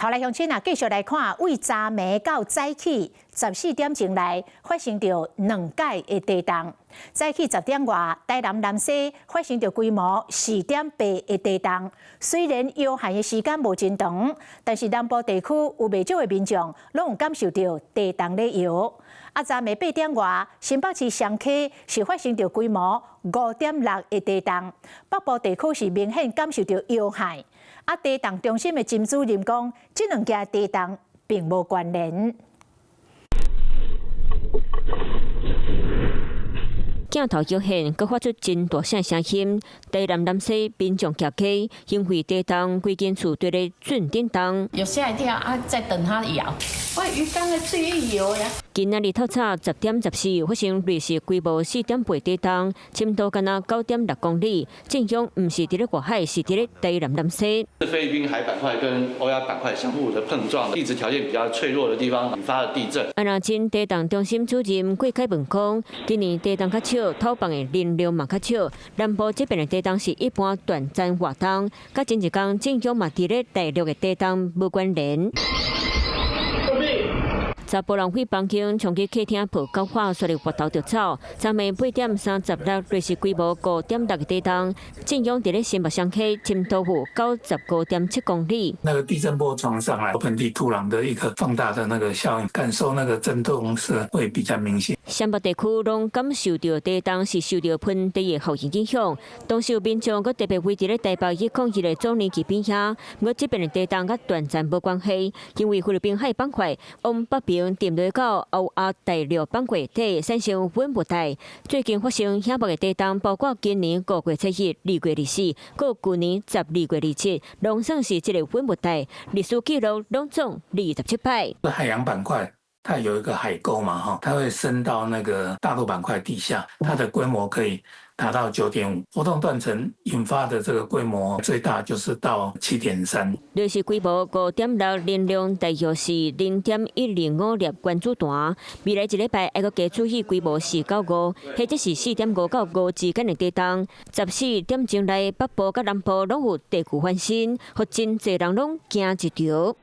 後來鄉親啊，繼續來看，為昨暝到早起14點鐘內發生着2解的地動。早起10點外，台南南西發生着規模4.8的地動。雖然搖撼的時間無真長，但是南部地區有袂少的民眾攏有感受到地動咧搖。昨暝8點外，新北市雙溪是發生着規模5.6的地動。北部地區是明顯感受到搖撼。地動中心的金主任講，這兩件地動並無關聯。鏡頭影現，佫發出真大聲聲音。台南南西民眾徛起，因為地動，規間厝對咧準頂動。有嚇一跳啊！再等它搖，我魚缸的水搖呀。今仔日透早10點14發生類似規模4.8地動，深度敢若9.6公里，震央唔是佇咧外海，是佇咧台南南西。菲律賓海板塊跟歐亞板塊相互的碰撞，地質條件比較脆弱的地方引發了地震。安那真地動中心主任郭凱文講，今年地動較少，透放的能量嘛較少。南部這邊的地動是一般短暫活動，甲前一天震央嘛佇咧大陸的地動無關聯。查甫人去房間，衝去客廳抱狗花，煞入滑頭就走。昨暝8點36，類似規模5.6的地動，震央佇咧新北雙溪深度有95.7公里。那個地震波傳上來，盆地土壤的一個放大的那個效應，感受那個震動是會比較明顯。雙北地區攏感受到地動是受到盆地的後影響，當時有民眾閣特別為佇咧台北101的總年期邊遐，不過這邊的地動甲短暫無關係，因為菲律賓海板塊往北邊沉落到歐亞大陸板塊底，產生溫霧帶。最近發生險惡的地動，包括今年5月7日、2月24，佮舊年12月27，攏算是這個溫霧帶歷史記錄攏總27擺。海洋板塊它有一個海溝嘛，哈，它會伸到那個大陸板塊底下，它的規模可以達到9.5，活動斷層引發的這個規模最大就是到7.3。類似規模5.6，能量大約是0.105粒原子彈。未來一禮拜還閣加注意規模4.5，或者是4.5到5之間的地動。14點鐘內，北部甲南部攏有地區翻身，互真濟人攏驚一條。